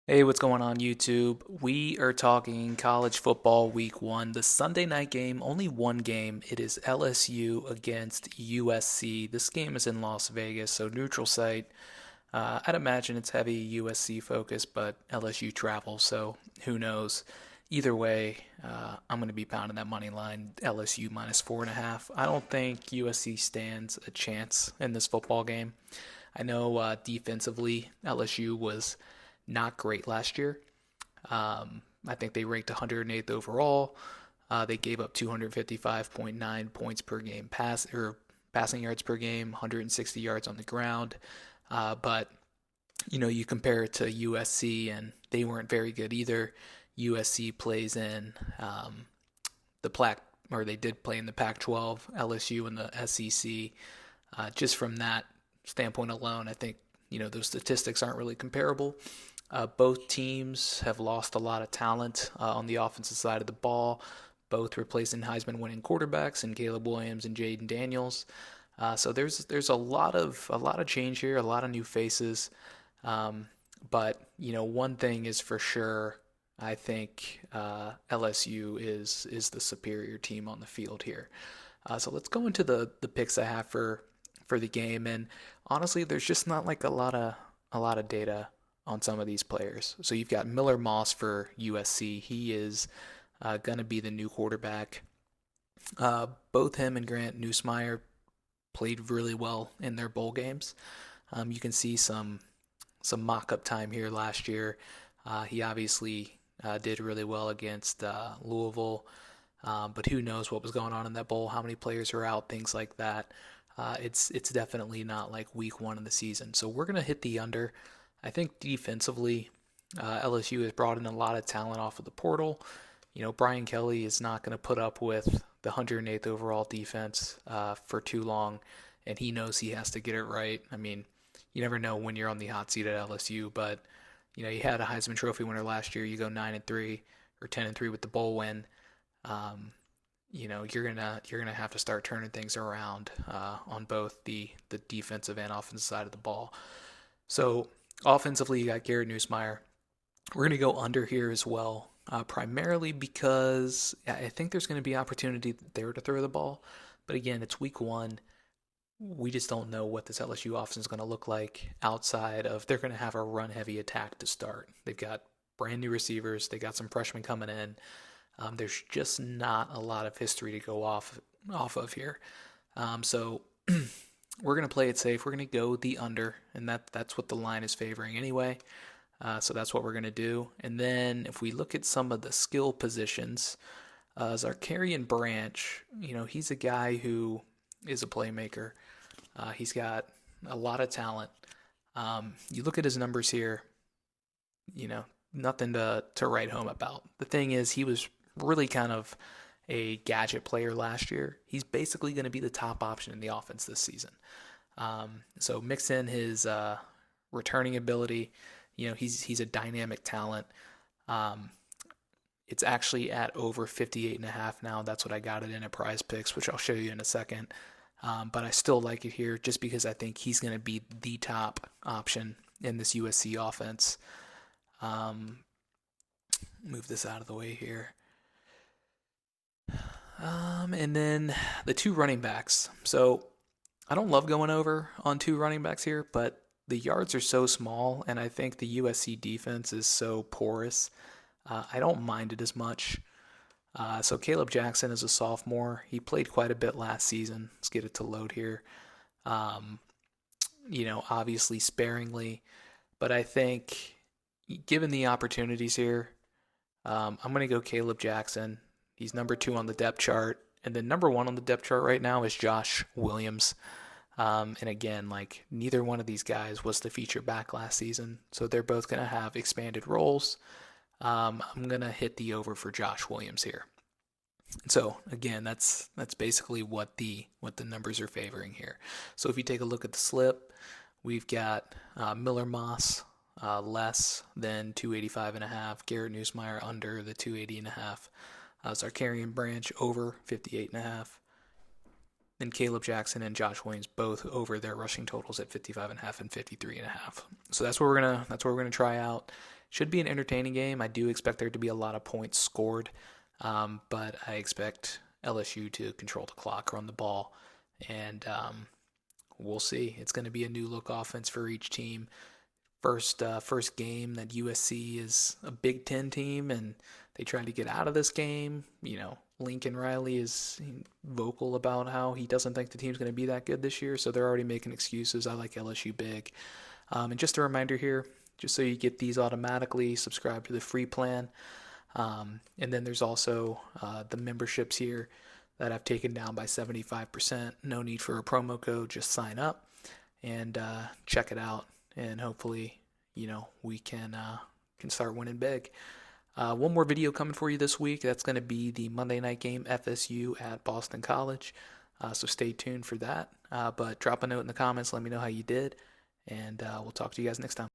Hey, what's going on YouTube? We are talking college football week one, the Sunday night game, only one game. It is LSU against USC. This game is in Las Vegas, so neutral site. I'd imagine it's heavy USC focus, but LSU travels, so who knows? Either way, I'm going to be pounding that money line, LSU minus 4.5. I don't think USC stands a chance in this football game. I know defensively, LSU was not great last year. I think they ranked 108th overall. They gave up 255.9 points per game passing yards per game, 160 yards on the ground. But you compare it to USC, and they weren't very good either. USC plays in the Pac, or they did play in the Pac-12, LSU in the SEC. Just from that standpoint alone, I think those statistics aren't really comparable. Both teams have lost a lot of talent on the offensive side of the ball, both replacing Heisman winning quarterbacks in Caleb Williams and Jaden Daniels. So there's a lot of change here, a lot of new faces. But one thing is for sure. I think LSU is the superior team on the field here. So let's go into the picks I have for the game. And honestly, there's just not like a lot of data on some of these players. So you've got Miller Moss for USC. He is going to be the new quarterback. Both him and Grant Newsmeyer played really well in their bowl games. You can see some mock-up time here last year. He obviously did really well against Louisville, but who knows what was going on in that bowl? How many players are out? Things like that. It's definitely not like week one of the season. So we're gonna hit the under. I think defensively, LSU has brought in a lot of talent off of the portal. Brian Kelly is not going to put up with the 108th overall defense for too long, and he knows he has to get it right. I mean, you never know when you're on the hot seat at LSU, but you had a Heisman Trophy winner last year. You go 9-3 or 10-3 with the bowl win. Um, you're gonna have to start turning things around on both the defensive and offensive side of the ball. So offensively, you got Garrett Newsmeyer. We're going to go under here as well, primarily because I think there's going to be opportunity there to throw the ball. But again, it's week one. We just don't know what this LSU offense is going to look like outside of they're going to have a run heavy attack to start. They've got brand new receivers, they got some freshmen coming in. There's just not a lot of history to go off of here. So we're going to play it safe. We're going to go the under, and that's what the line is favoring anyway. So that's what we're going to do. And then if we look at some of the skill positions, Zarkarian Branch, he's a guy who is a playmaker. He's got a lot of talent. You look at his numbers here, nothing to write home about. The thing is, he was really kind of a gadget player last year. He's basically going to be the top option in the offense this season. So mix in his returning ability. He's a dynamic talent. Um, it's actually at over 58.5 now. That's what I got it in at PrizePicks, which I'll show you in a second. But I still like it here just because I think he's going to be the top option in this USC offense. Um, Move this out of the way here. And then the two running backs. So I don't love going over on two running backs here, but the yards are so small, and I think the USC defense is so porous. I don't mind it as much. So Caleb Jackson is a sophomore. He played quite a bit last season. Let's get it to load here. Um, obviously sparingly, but I think given the opportunities here, I'm going to go Caleb Jackson. He's number two on the depth chart. And then number one on the depth chart right now is Josh Williams. And again, like neither one of these guys was the feature back last season. So they're both going to have expanded roles. I'm going to hit the over for Josh Williams here. So again, that's basically what the numbers are favoring here. So if you take a look at the slip, we've got Miller Moss less than 285.5, Garrett Newsmeyer under the 280.5, Zarkarian Branch over 58.5, then Caleb Jackson and Josh Williams both over their rushing totals at 55.5 and 53.5. So that's what we're gonna try out. Should be an entertaining game. I do expect there to be a lot of points scored, but I expect LSU to control the clock, run the ball, and we'll see. It's going to be a new look offense for each team. First game that USC is a Big Ten team, and they tried to get out of this game. Lincoln Riley is vocal about how he doesn't think the team's going to be that good this year, so they're already making excuses. I like LSU big. And just a reminder here, just so you get these automatically, subscribe to the free plan. And then there's also the memberships here that I've taken down by 75%. No need for a promo code, just sign up and check it out. And hopefully, we can start winning big. One more video coming for you this week. That's going to be the Monday night game, FSU at Boston College. So stay tuned for that. But drop a note in the comments. Let me know how you did. And we'll talk to you guys next time.